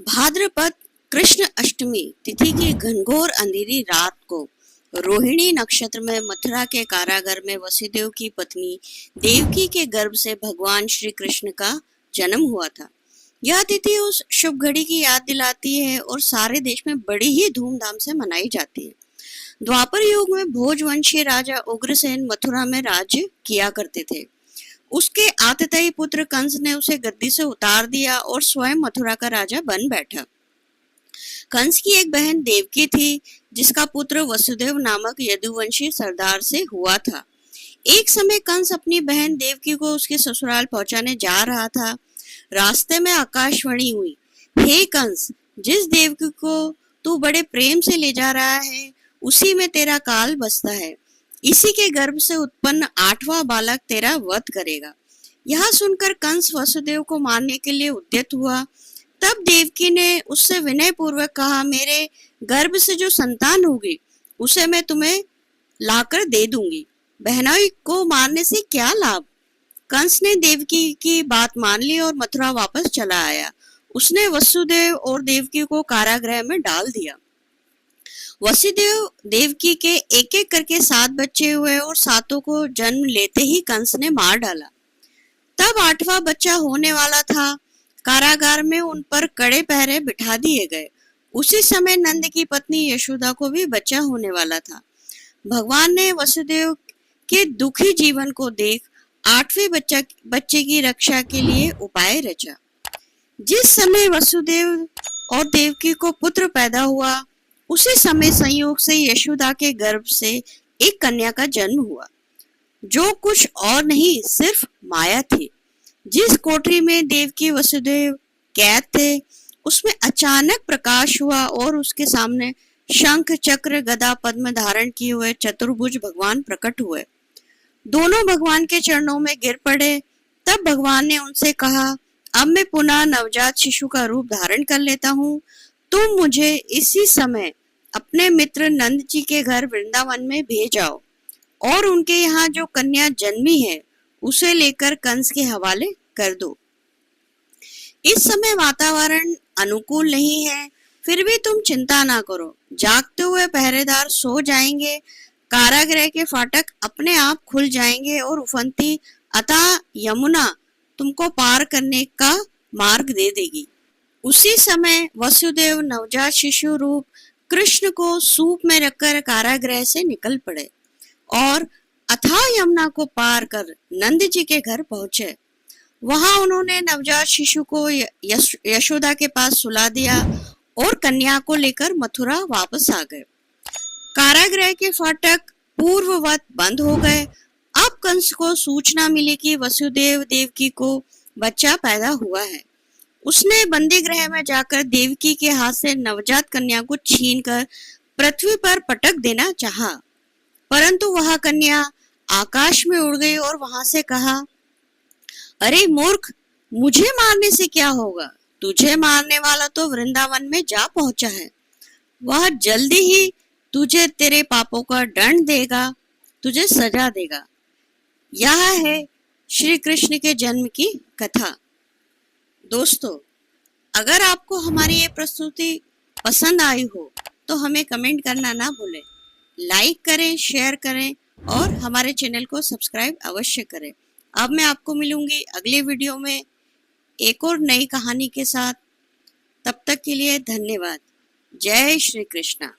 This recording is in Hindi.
भाद्रपद कृष्ण अष्टमी तिथि की घनघोर अंधेरी रात को रोहिणी नक्षत्र में मथुरा के कारागार में वसुदेव की पत्नी देवकी के गर्भ से भगवान श्री कृष्ण का जन्म हुआ था। यह तिथि उस शुभ घड़ी की याद दिलाती है और सारे देश में बड़ी ही धूमधाम से मनाई जाती है। द्वापर युग में भोजवंशीय राजा उग्रसेन मथुरा में राज्य किया करते थे। उसके आतताई पुत्र कंस ने उसे गद्दी से उतार दिया और स्वयं मथुरा का राजा बन बैठा। कंस की एक बहन देवकी थी, जिसका पुत्र वसुदेव नामक यदुवंशी सरदार से हुआ था। एक समय कंस अपनी बहन देवकी को उसके ससुराल पहुंचाने जा रहा था। रास्ते में आकाशवाणी हुई, हे कंस, जिस देवकी को तू बड़े प्रेम से ले जा रहा है, उसी में तेरा काल बसता है। इसी के गर्भ से उत्पन्न 8वां बालक तेरा वध करेगा। यह सुनकर कंस वसुदेव को मारने के लिए उद्यत हुआ। तब देवकी ने उससे विनय पूर्वक कहा, मेरे गर्भ से जो संतान होगी उसे मैं तुम्हें लाकर दे दूंगी। बहनोई को मारने से क्या लाभ। कंस ने देवकी की बात मान ली और मथुरा वापस चला आया। उसने वसुदेव और देवकी को कारागृह में डाल दिया। वसुदेव देवकी के एक एक करके 7 बच्चे हुए और सातों को जन्म लेते ही कंस ने मार डाला। तब 8वां बच्चा होने वाला था। कारागार में उन पर कड़े पहरे बिठा दिए गए। उसी समय नंद की पत्नी यशोदा को भी बच्चा होने वाला था। भगवान ने वसुदेव के दुखी जीवन को देख 8वें बच्चे की रक्षा के लिए उपाय रचा। जिस समय वसुदेव और देवकी को पुत्र पैदा हुआ, उसी समय संयोग से यशोदा के गर्भ से एक कन्या का जन्म हुआ, जो कुछ और नहीं सिर्फ माया थी। जिस कोठरी में देवकी वसुदेव कैद थे, उसमें अचानक प्रकाश हुआ और उसके सामने शंख चक्र गदा पद्म धारण किए हुए चतुर्भुज भगवान प्रकट हुए। दोनों भगवान के चरणों में गिर पड़े। तब भगवान ने उनसे कहा, अब मैं पुनः नवजात शिशु का रूप धारण कर लेता हूँ। तुम मुझे इसी समय अपने मित्र नंद जी के घर वृंदावन में भेज आओ और उनके यहाँ जो कन्या जन्मी है उसे लेकर कंस के हवाले कर दो। इस समय वातावरण अनुकूल नहीं है, फिर भी तुम चिंता ना करो। जागते हुए पहरेदार सो जाएंगे, कारागृह के फाटक अपने आप खुल जाएंगे और उफनती अतः यमुना तुमको पार करने का मार्ग दे देगी। उसी समय वसुदेव नवजात शिशु रूप कृष्ण को सूप में रखकर कारागृह से निकल पड़े और अथाह यमुना को पार कर नंद जी के घर पहुंचे। वहां उन्होंने नवजात शिशु को यशोदा के पास सुला दिया और कन्या को लेकर मथुरा वापस आ गए। कारागृह के फाटक पूर्ववत बंद हो गए। अब कंस को सूचना मिली कि वसुदेव देवकी को बच्चा पैदा हुआ है। उसने बंदी गृह में जाकर देवकी के हाथ से नवजात कन्या को छीनकर पृथ्वी पर पटक देना चाहा, परंतु वह कन्या आकाश में उड़ गई और वहां से कहा, अरे मूर्ख, मुझे मारने से क्या होगा। तुझे मारने वाला तो वृंदावन में जा पहुंचा है। वह जल्दी ही तुझे तेरे पापों का दंड देगा, तुझे सजा देगा। यह है श्री कृष्ण के जन्म की कथा। दोस्तों, अगर आपको हमारी ये प्रस्तुति पसंद आई हो तो हमें कमेंट करना ना भूलें। लाइक करें, शेयर करें और हमारे चैनल को सब्सक्राइब अवश्य करें। अब मैं आपको मिलूंगी अगले वीडियो में एक और नई कहानी के साथ। तब तक के लिए धन्यवाद। जय श्री कृष्णा।